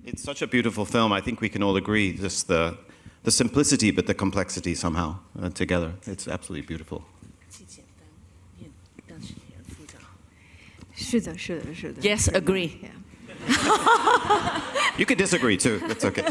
It's such a beautiful film. I think we can all agree, just the simplicity but the complexity somehow together. It's absolutely beautiful. 是的，是的，是的。Yes, agree. You could disagree too. That's okay.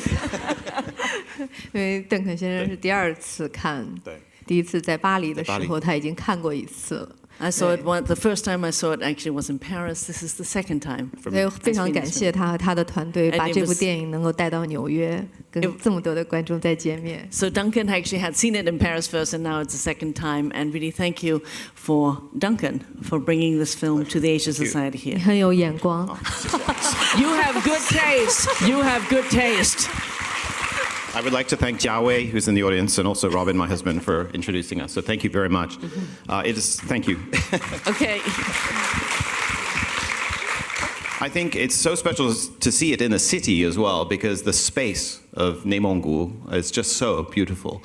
因为邓肯先生是第2次看，对，第1次在巴黎的时候他已经看过1次了。I saw it the first time I saw it actually was in Paris. This is the second time. 所以非常感谢他和他的团队把这部电影能够带到纽约，跟这么多的观众再见面。So Duncan actually had seen it in Paris first, and now it's the second time. And really, thank you for Duncan for bringing this film to the Asian Society here. 你很有眼光。You have good taste. You have good taste. I would like to thank Jiawei, who's in the audience, and also Robin, my husband, for introducing us. So thank you very much. Thank you. Okay. I think it's so special to see it in the city as well, because the space of Neimenggu is just so beautiful.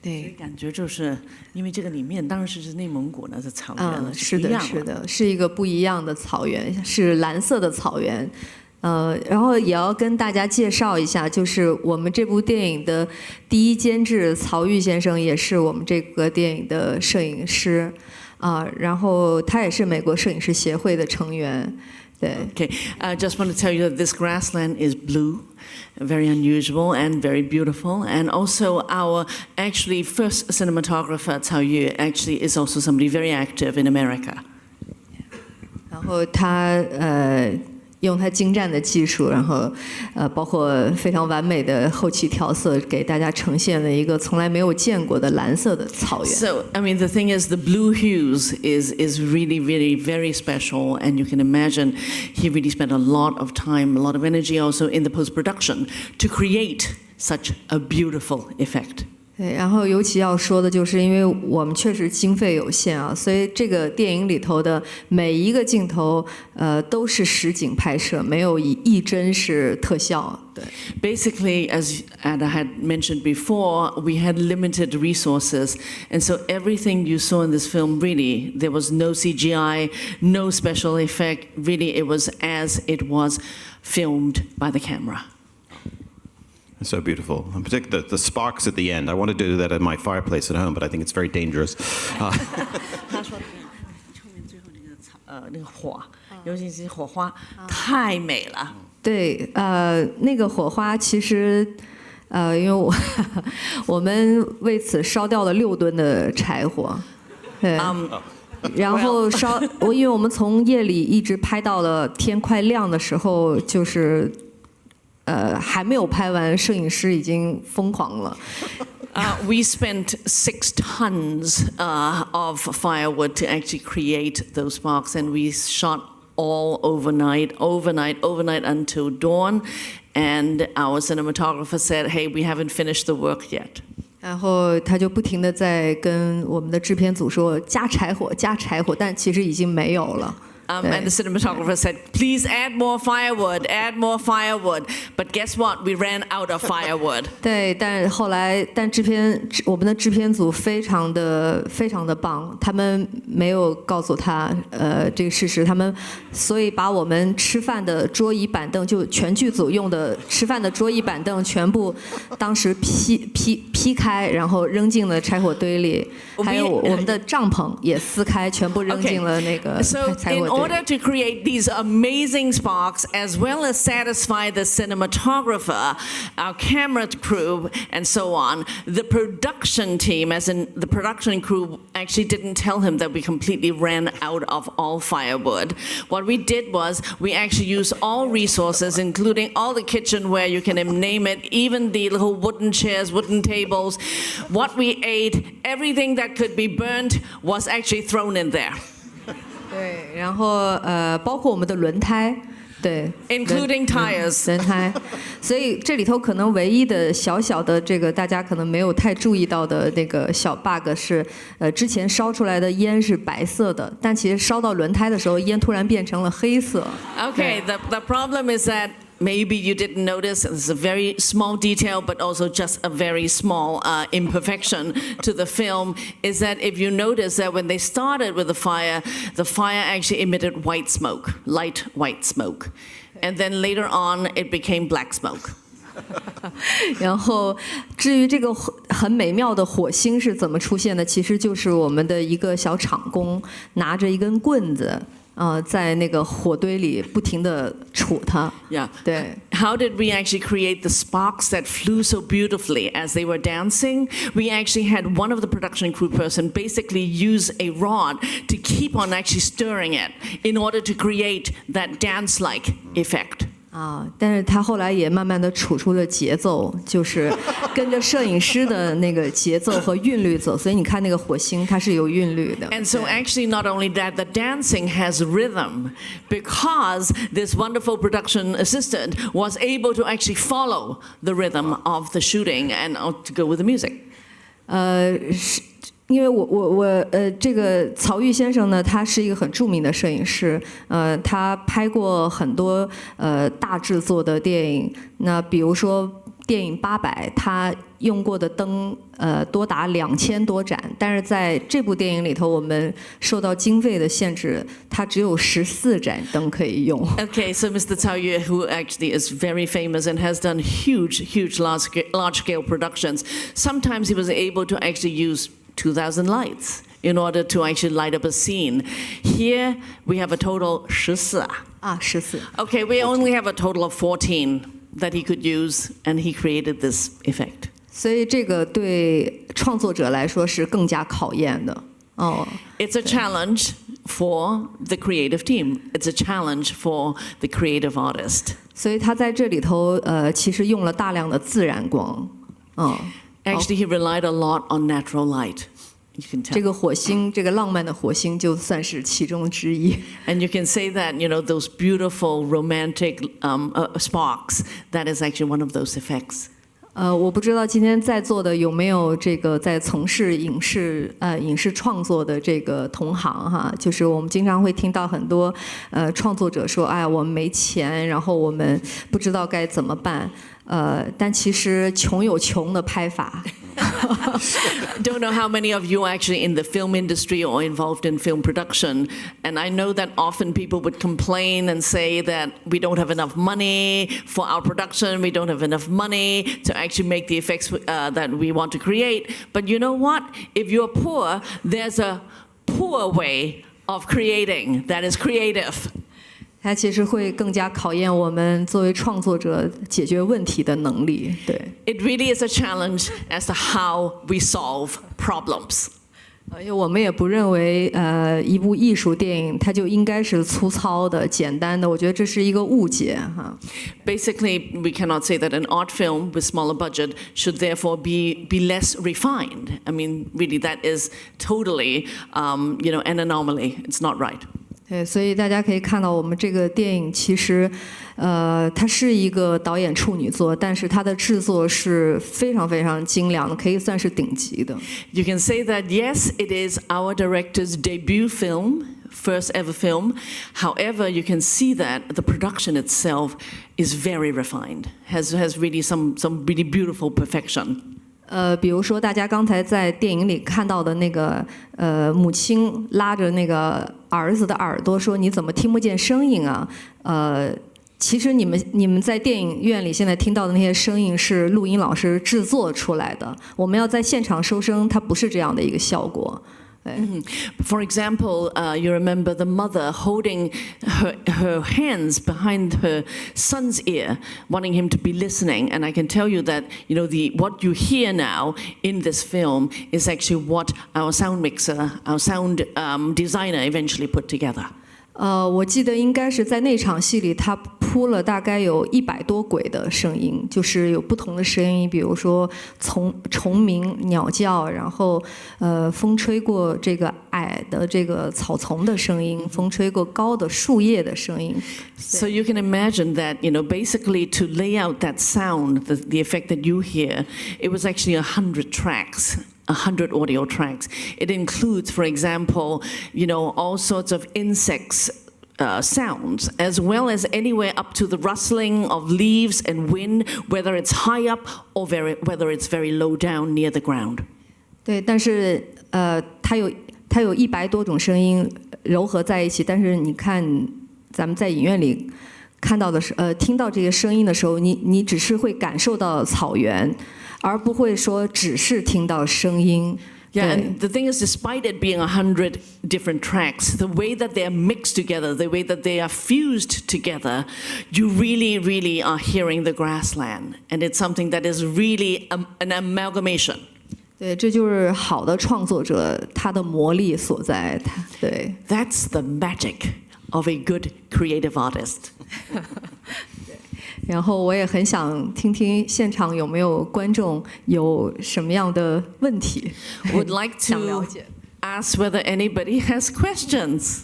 对，感觉就是因为这个里面当时是内蒙古呢，是草原，是的，是的，是一个不一样的草原，是蓝色的草原。然后也要跟大家介绍一下，就是我们这部电影的第1监制曹郁先生，也是我们这个电影的摄影师，然后他也是美国摄影师协会的成员。对。Okay, I just want to tell you that this grassland is blue, very unusual and very beautiful, and also our actually first cinematographer Cao Yu actually is also somebody very active in America. 然后他用他精湛的技术，然后包括非常完美的后期调色，给大家呈现了一个从来没有见过的蓝色的草原。So I mean, the thing is, the blue hues is really, really very special, and you can imagine he really spent a lot of time, a lot of energy, also in the post-production to create such a beautiful effect. 对，然后尤其要说的就是，因为我们确实经费有限啊，所以这个电影里头的每一个镜头，都是实景拍摄，没有一帧是特效。对。Basically, as Ada had mentioned before, we had limited resources, and so everything you saw in this film, really, there was no CGI, no special effect. Really, it was as it was filmed by the camera. It's so beautiful. In particular, the sparks at the end. I want to do that at my fireplace at home, but I think it's very dangerous. 他说后面最后那个火，尤其是火花，太美了。对，那个火花其实，因为我们为此烧掉了6吨的柴火，对。然后因为我们从夜里一直拍到了天快亮的时候，就是。还没有拍完，摄影师已经疯狂了。We spent 6 tons of firewood to actually create those sparks, and we shot all overnight until dawn. And our cinematographer said, "Hey, we haven't finished the work yet." 然后他就不停地在跟我们的制片组说加柴火，加柴火，但其实已经没有了。And the cinematographer said, "Please add more firewood, add more firewood." But guess what? We ran out of firewood. 对，但后来，我们的制片组非常的棒，他们没有告诉他这个事实，所以把我们吃饭的桌椅板凳，就全剧组用的吃饭的桌椅板凳，全部当时劈开，然后扔进了柴火堆里，还有我们的帐篷也撕开，全部扔进了那个柴火堆。In order to create these amazing sparks, as well as satisfy the cinematographer, our camera crew, and so on, the production team, as in the production crew, actually didn't tell him that we completely ran out of all firewood. What we did was we actually used all resources, including all the kitchenware, you can name it, even the little wooden chairs, wooden tables. What we ate, everything that could be burnt was actually thrown in there. 对，然后包括我们的轮胎，对 ，including tires， 轮胎，所以这里头可能唯一的小的这个大家可能没有太注意到的那个小 bug 是，之前烧出来的烟是白色的，但其实烧到轮胎的时候，烟突然变成了黑色。Okay, the problem is that maybe you didn't notice, this is a very small detail, but also just a very small imperfection to the film, is that if you notice that when they started with the fire actually emitted white smoke, light white smoke. And then later on, it became black smoke. 然后，至于这个很美妙的火星是怎么出现的，其实就是我们的一个小场工拿着一根棍子，在那个火堆里不停地杵它。Yeah. 对。How did we actually create the sparks that flew so beautifully as they were dancing? We actually had one of the production crew person basically use a rod to keep on actually stirring it in order to create that dance-like effect. 但是他后来也慢慢地处出了节奏，就是跟着摄影师的那个节奏和韵律走，所以你看那个火星它是有韵律的。And so actually not only that, the dancing has rhythm because this wonderful production assistant was able to actually follow the rhythm of the shooting and to go with the music. 因为我这个曹郁先生呢，他是一个很著名的摄影师，他拍过很多大制作的电影，那比如说电影800，他用过的灯多达2000多盏，但是在这部电影里头，我们受到经费的限制，它只有14盏灯可以用。Okay, so Mr. Cao Yue, who actually is very famous and has done huge large-scale productions, sometimes he was able to actually use 2,000 lights in order to actually light up a scene. Here we have a total 14. 14. Okay, we only have a total of 14 that he could use, and he created this effect. 所以这个对创作者来说是更加考验的。It's a challenge for the creative team. It's a challenge for the creative artist. 所以他在这里头其实用了大量的自然光。Actually, he relied a lot on natural light. You can tell. 这个火星，这个浪漫的火星，就算是其中之一。And you can say that, those beautiful romantic sparks, that is actually one of those effects. 我不知道今天在座的有没有这个在从事影视创作的这个同行哈，就是我们经常会听到很多创作者说，哎，我们没钱，然后我们不知道该怎么办。但其实穷有穷的拍法。Don't know how many of you are actually in the film industry or involved in film production, and I know that often people would complain and say that we don't have enough money for our production, we don't have enough money to actually make the effects that we want to create. But you know what? If you're poor, there's a poor way of creating that is creative. 它其实会更加考验我们作为创作者解决问题的能力。对。It really is a challenge as to how we solve problems. 因为我们也不认为一部艺术电影它就应该是粗糙的、简单的，我觉得这是一个误解哈。Basically, we cannot say that an art film with smaller budget should therefore be less refined. I mean, really, that is totally, an anomaly. It's not right. 对，所以大家可以看到，我们这个电影其实，它是一个导演处女作，但是它的制作是非常非常精良的，可以算是顶级的。You can say that yes, it is our director's debut film, first ever film. However, you can see that the production itself is very refined, has really some really beautiful perfection. 比如说大家刚才在电影里看到的那个母亲拉着那个儿子的耳朵说：“你怎么听不见声音啊？”其实你们在电影院里现在听到的那些声音是录音老师制作出来的，我们要在现场收声，它不是这样的一个效果。For example, you remember the mother holding her hands behind her son's ear, wanting him to be listening. And I can tell you that, what you hear now in this film is actually what our sound mixer, our sound designer eventually put together. 我记得应该是在那场戏里，他铺了大概有100多轨的声音，就是有不同的声音，比如说虫鸣、鸟叫，然后风吹过这个矮的这个草丛的声音，风吹过高的树叶的声音。So you can imagine that, basically to lay out that sound, the effect that you hear, it was actually 100 tracks. 100 audio tracks. It includes, for example, all sorts of insects sounds, as well as anywhere up to the rustling of leaves and wind, whether it's high up or whether it's very low down near the ground. 对，但是它有100多种声音糅合在一起，但是你看咱们在影院里看到的听到这些声音的时候，你只是会感受到草原，而不会说只是听到声音。Yeah, and the thing is, despite it being 100 different tracks, the way that they are mixed together, the way that they are fused together, you really, really are hearing the grassland. And it's something that is really an amalgamation. 对，这就是好的创作者他的魔力所在。对 That's the magic of a good creative artist. 然后我也很想听听现场有没有观众有什么样的问题 Would like 想了 to 解。 ask whether anybody has questions.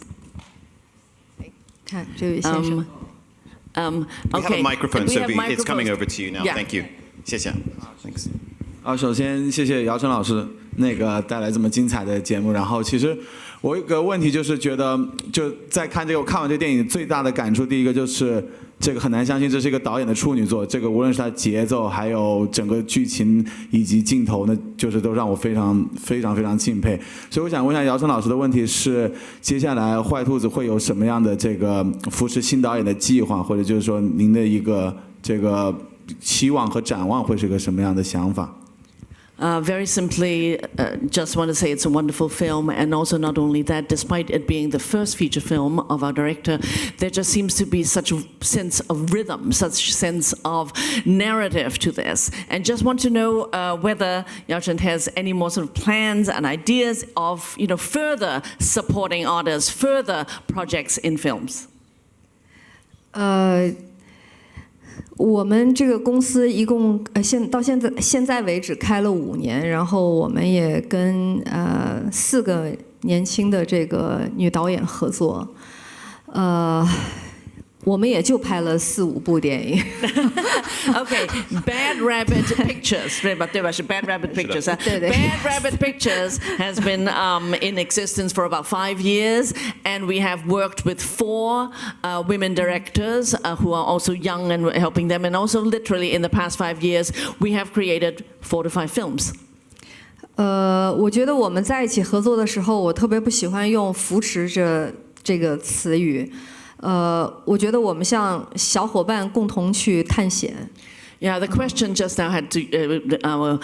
看这位先生。 We have Okay. a microphone, We so have it's coming microphones. over to you now. Yeah. Thank you. 谢谢 Thanks. 首先谢谢姚晨老师带来这么精彩的节目。然后其实我有个问题就是觉得就在看完这个电影最大的感触，第一个就是这个很难相信这是一个导演的处女作，这个无论是它节奏，还有整个剧情以及镜头呢，就是都让我非常敬佩。所以我想问一下姚晨老师的问题是，接下来坏兔子会有什么样的这个扶持新导演的计划，或者就是说您的一个这个期望和展望会是个什么样的想法？ Very simply, just want to say it's a wonderful film, and also not only that, despite it being the first feature film of our director, there just seems to be such a sense of rhythm, such sense of narrative to this. And just want to know whether Yao Chen has any more sort of plans and ideas of, further supporting artists, further projects in films. 我们这个公司一共到现在为止开了5年，然后我们也跟4个年轻的这个女导演合作，我们也就拍了4、5部电影。Okay, Bad Rabbit Pictures, 对吧？是 Bad Rabbit Pictures. 对对。 Bad Rabbit Pictures has been in existence for about 5 years, and we have worked with 4 women directors who are also young and helping them, and also literally in the past 5 years, we have created 4 to 5 films. 我觉得我们在一起合作的时候，我特别不喜欢用扶持着这个词语。我觉得我们像小伙伴共同去探险。Yeah, the question just now had to, our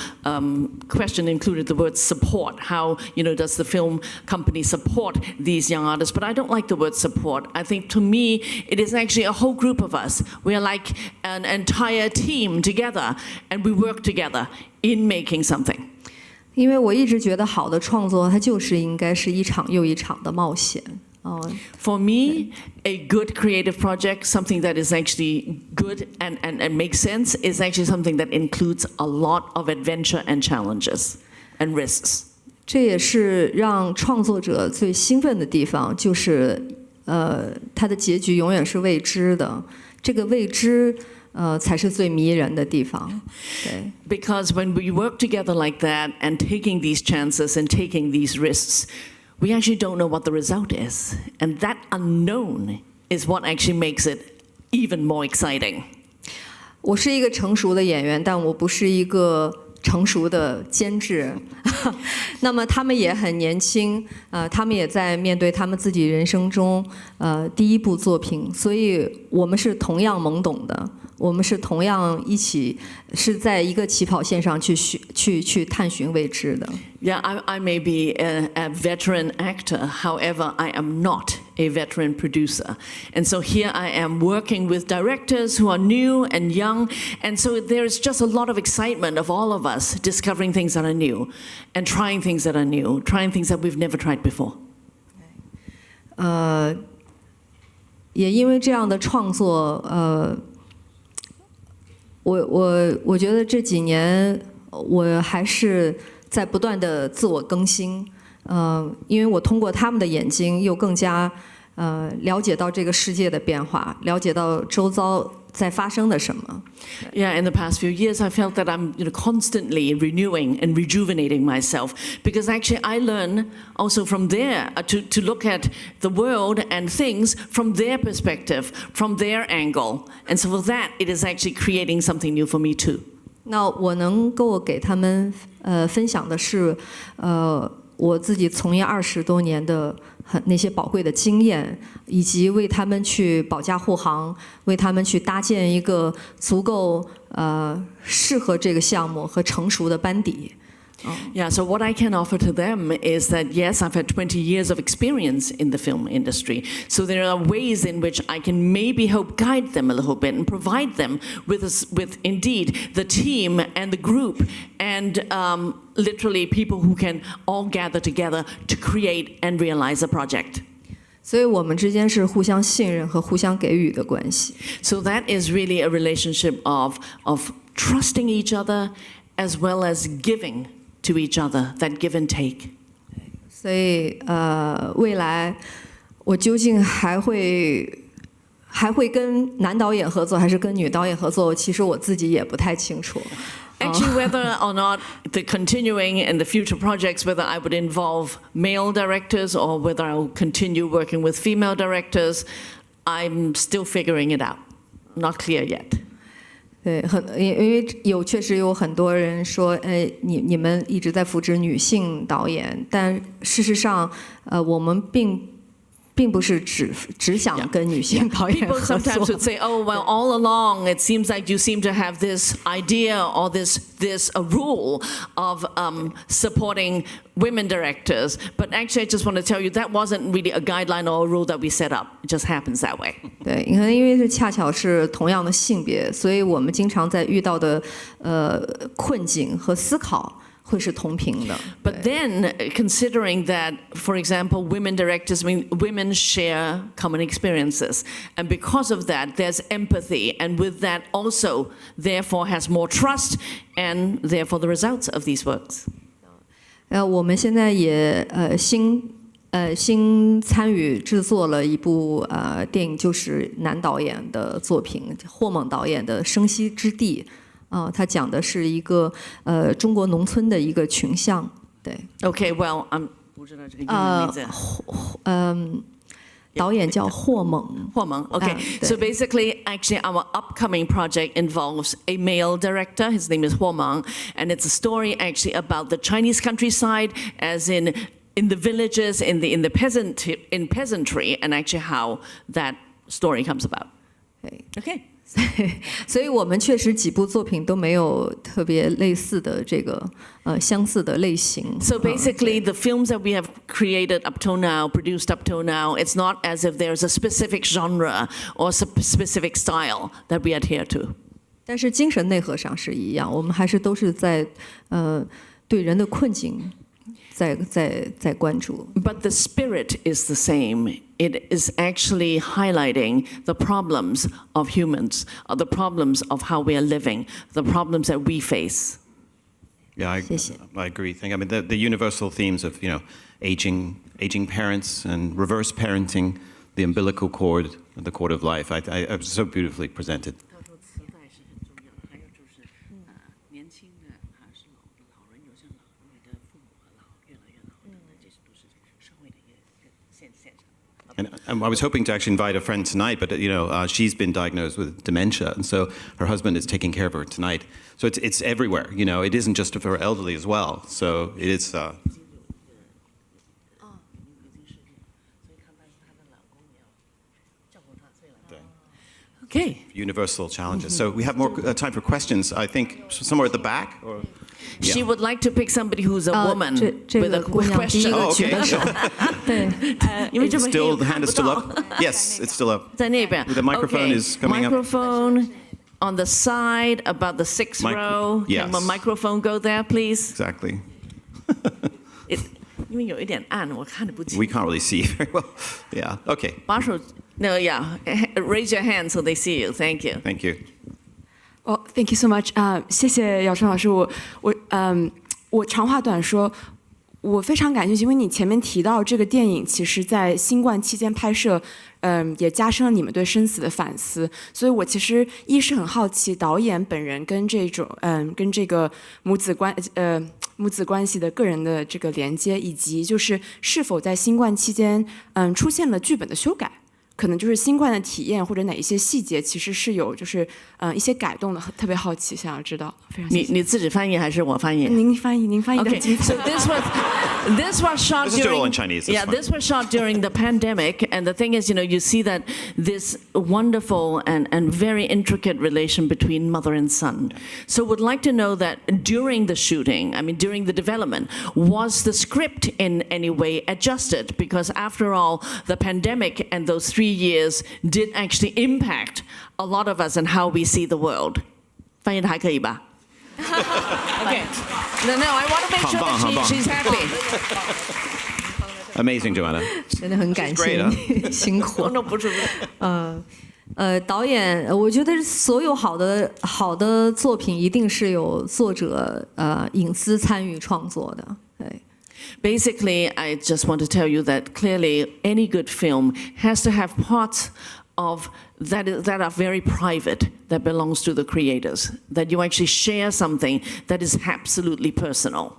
question included the word support. How, does the film company support these young artists? But I don't like the word support. I think to me, it is actually a whole group of us. We are like an entire team together, and we work together in making something. 因为我一直觉得好的创作，它就是应该是一场又一场的冒险。For me, a good creative project, something that is actually good and makes sense, is actually something that includes a lot of adventure and challenges and risks. 这也是让创作者最兴奋的地方，就是它的结局永远是未知的，这个未知才是最迷人的地方。对。Because when we work together like that and taking these chances and taking these risks, we actually don't know what the result is. And that unknown is what actually makes it even more exciting. 我是一个成熟的演员，但我不是一个成熟的监制。那么他们也很年轻，他们也在面对他们自己人生中第一部作品，所以我们是同样懵懂的。我们是同样一起是在一个起跑线上去探寻未知的。Yeah, I may be a veteran actor, however, I am not a veteran producer. And so here I am working with directors who are new and young, and so there's just a lot of excitement of all of us discovering things that are new and trying things that are new, trying things that we've never tried before. 也因为这样的创作，我觉得这几年我还是在不断的自我更新，因为我通过他们的眼睛又更加了解到这个世界的变化，了解到周遭在发生的什么。Yeah, in the past few years, I felt that I'm constantly renewing and rejuvenating myself because actually I learn also from there to look at the world and things from their perspective, from their angle. And so for that, it is actually creating something new for me too. 那我能够给他们分享的是，我自己从业20多年的那些宝贵的经验，以及为他们去保驾护航，为他们去搭建一个足够适合这个项目和成熟的班底。Yeah, so what I can offer to them is that, yes, I've had 20 years of experience in the film industry. So there are ways in which I can maybe help guide them a little bit and provide them with indeed the team and the group and literally people who can all gather together to create and realize a project. 所以我们之间是互相信任和互相给予的关系。So that is really a relationship of trusting each other as well as giving to each other, that give and take. 所以未来我究竟还会跟男导演合作，还是跟女导演合作？其实我自己也不太清楚。Actually, whether or not the continuing and the future projects, whether I would involve male directors or whether I will continue working with female directors, I'm still figuring it out. Not clear yet. 对，因为确实有很多人说，你们一直在扶持女性导演，但事实上，我们并不是只想跟女性导演 People 合 sometimes 作。 would say, "Oh, well, all along it seems like you seem to have this idea or this a rule of supporting women directors." But actually, I just want to tell you that wasn't really a guideline or a rule that we set up. It just happens that way. 对，你看，因为是恰巧是同样的性别，所以我们经常在遇到的困境和思考会是同频的。 But then, considering that, for example, women directors, women share common experiences. And because of that, there's empathy. And with that also, therefore, has more trust and therefore the results of these works. 我们现在也新参与制作了一部电影，就是男导演的作品，霍猛导演的《生息之地》。他讲的是一个中国农村的一个群像，对。Okay, well, 不知道这个英文名字。导演叫霍猛。霍猛, okay. So basically, actually, our upcoming project involves a male director. His name is Huo Meng, and it's a story actually about the Chinese countryside, as in the villages, in the peasantry, and actually how that story comes about. Okay. 所以我们确实几部作品都没有特别类似的这个相似的类型。So basically, the films that we have created up till now, produced up till now, it's not as if there's a specific genre or specific style that we adhere to. 但是精神内核上是一样，我们还是都是在对人的困境在关注。But the spirit is the same. It is actually highlighting the problems of humans, the problems of how we are living, the problems that we face. Yeah, I agree. I mean, the universal themes of aging parents and reverse parenting, the umbilical cord, the cord of life. I so beautifully presented. And I was hoping to actually invite a friend tonight, but she's been diagnosed with dementia, and so her husband is taking care of her tonight. So it's everywhere. It isn't just for elderly as well. So it is. Okay. Universal challenges. So we have more time for questions. I think somewhere at the back. Or She would like to pick somebody who's a woman 这 with 个 a 姑娘第一 question. 个举的手。对，因为这么 still, the 黑 hand is still up. Yes, it's still up. 在那边 The microphone Okay. is coming up. Microphone on the side, about the sixth row. Yes. Can my microphone go there, please? Exactly. 因为有一点暗，我看得不清。 We can't really see very well. Yeah. Okay. 把手 No, yeah. Raise your hand so they see you. Thank you. Thank you. Oh, thank you so much. 谢谢姚春老师。我长话短说，我非常感兴趣，因为你前面提到这个电影，其实在新冠期间拍摄，也加深了你们对生死的反思。所以我其实一是很好奇导演本人跟这种，跟这个母子关系的个人的这个连接，以及就是是否在新冠期间，出现了剧本的修改。可能就是新冠的体验或者哪一些细节其实是有就是一些改动的，特别好奇，想要知道。非常谢谢。你自己翻译还是我翻译？您翻译的很 Okay, 精彩。 so this was shot This is all during in Chinese, that's yeah, fine. this was shot during the pandemic, and the thing is, you see that this wonderful and very intricate relation between mother and son. So would like to know that during the shooting, I mean during the development, was the script in any way adjusted? Because after all, the pandemic and those 3 years did actually impact a lot of us and how we see the world. 翻译得还可以吧？ Okay. No, I want to make sure that she's happy. Amazing, Joanna. 真的很感 She's 谢 great, 你，辛苦。 No, 不是。导演，我觉得所有好的作品一定是有作者隐私参与创作的。对。 Basically, I just want to tell you that clearly any good film has to have parts of that are very private, that belongs to the creators, that you actually share something that is absolutely personal.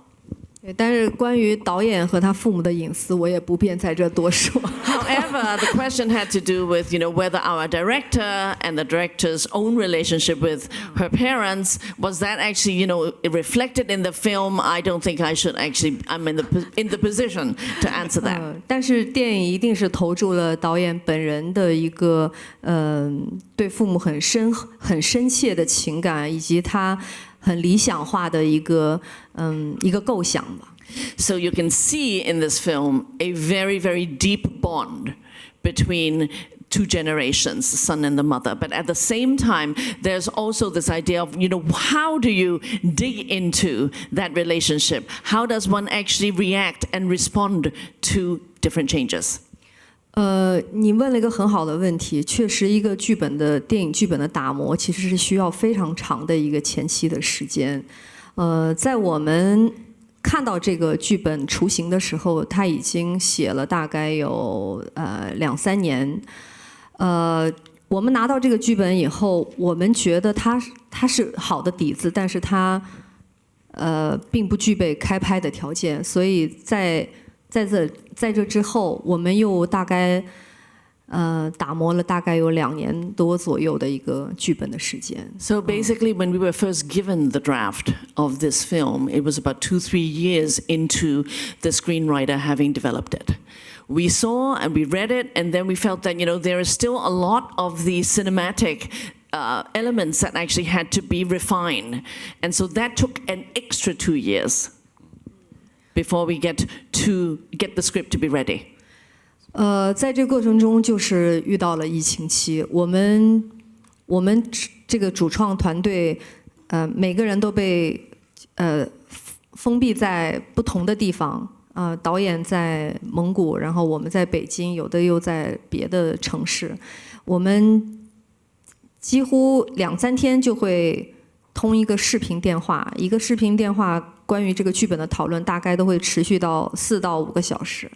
对，但是关于导演和他父母的隐私，我也不便在这多说。However, the question had to do with, whether our director and the director's own relationship with her parents, was that actually, reflected in the film? I don't think I should actually, I'm in the position to answer that. 但是电影一定是投注了导演本人的一个对父母很深切的情感，以及他很理想化的一个构想吧。 So you can see in this film a very, very deep bond between two generations, the son and the mother. But at the same time, there's also this idea of, how do you dig into that relationship? How does one actually react and respond to different changes? 你问了一个很好的问题，确实一个电影剧本的打磨，其实是需要非常长的一个前期的时间。在我们看到这个剧本雏形的时候，他已经写了大概有2-3年。我们拿到这个剧本以后，我们觉得它是好的底子，但是它并不具备开拍的条件，所以在这之后，我们又大概打磨了大概有2年多左右的一个剧本的时间。So basically, when we were first given the draft of this film, it was about 2-3 years into the screenwriter having developed it. We saw and we read it, and then we felt that, there is still a lot of the cinematic elements that actually had to be refined. And so that took an extra 2 years before we get the script to be ready. 在这个过程中，就是遇到了疫情期，我们这个主创团队，每个人都被封闭在不同的地方。导演在蒙古，然后我们在北京，有的又在别的城市。我们几乎2-3天就会通一个视频电话，一个视频电话关于这个剧本的讨论，大概都会持续到4到5个小时。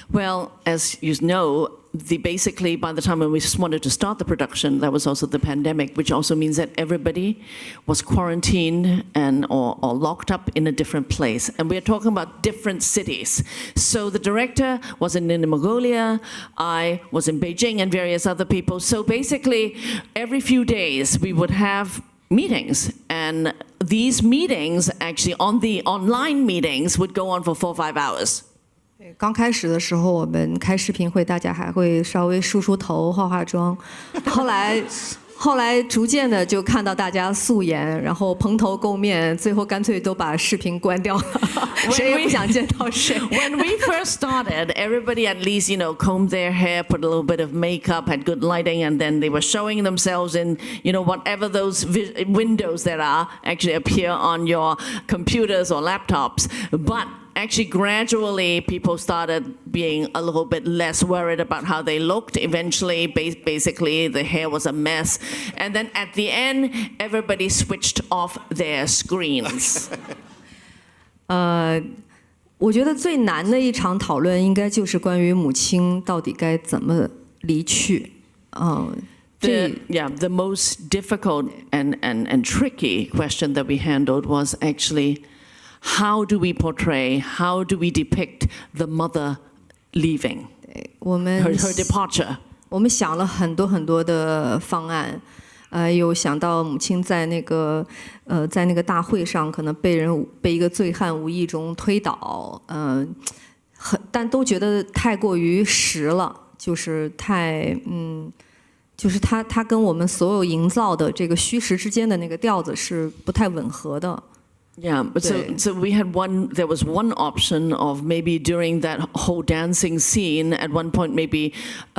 Well, as you know, basically by the time when we wanted to start the production, that was also the pandemic, which also means that everybody was quarantined or locked up in a different place. And we're talking about different cities. So the director was in Mongolia, I was in Beijing, and various other people. So basically, every few days we would have meetings, and these meetings actually the online meetings would go on for 4 or 5 hours. 刚开始的时候，我们开视频会，大家还会稍微梳头、化妆。后来逐渐的就看到大家素颜，然后蓬头垢面，最后干脆都把视频关掉了，谁也不想见到谁。When we first started, everybody at least, combed their hair, put a little bit of makeup, had good lighting, and then they were showing themselves in, whatever those windows that are actually appear on your computers or laptops. But actually, gradually, people started being a little bit less worried about how they looked. Eventually, basically, the hair was a mess. And then at the end, everybody switched off their screens. 我觉得最难的一场讨论应该就是关于母亲到底该怎么离去。The most difficult and tricky question that we handled was actually how do we portray, how do we depict the mother leaving, 我们 her departure. 我们想了很多很多的方案，有想到母亲在那个大会上可能被一个醉汉无意中推倒，但都觉得太过于实了，就是就是它跟我们所有营造的这个虚实之间的那个调子是不太吻合的。Yeah, but so we had there was one option of maybe during that whole dancing scene, at one point maybe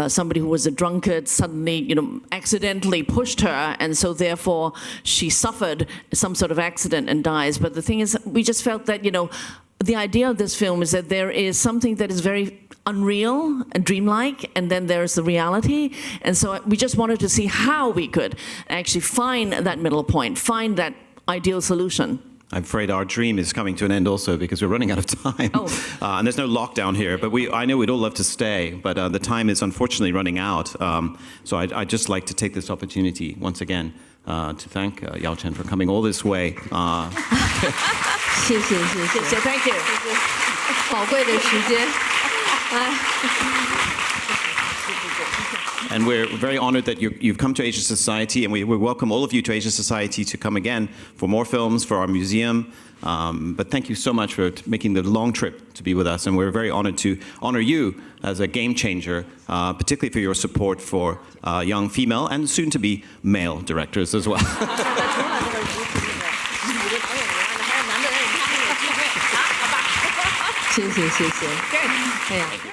somebody who was a drunkard suddenly, accidentally pushed her, and so therefore she suffered some sort of accident and dies. But the thing is, we just felt that, the idea of this film is that there is something that is very unreal and dreamlike, and then there's the reality. And so we just wanted to see how we could actually find that middle point, find that ideal solution. I'm afraid our dream is coming to an end also because we're running out of time. Oh. And there's no lockdown here, but I know we'd all love to stay, but the time is unfortunately running out. So I'd just like to take this opportunity once again to thank Yao Chen for coming all this way. 谢谢 Thank you. 宝贵的时间。And we're very honored that you've come to Asia Society, and we welcome all of you to Asia Society to come again for more films, for our museum. But thank you so much for making the long trip to be with us, and we're very honored to honor you as a game changer, particularly for your support for young female and soon-to-be male directors as well. 谢谢。哎呀。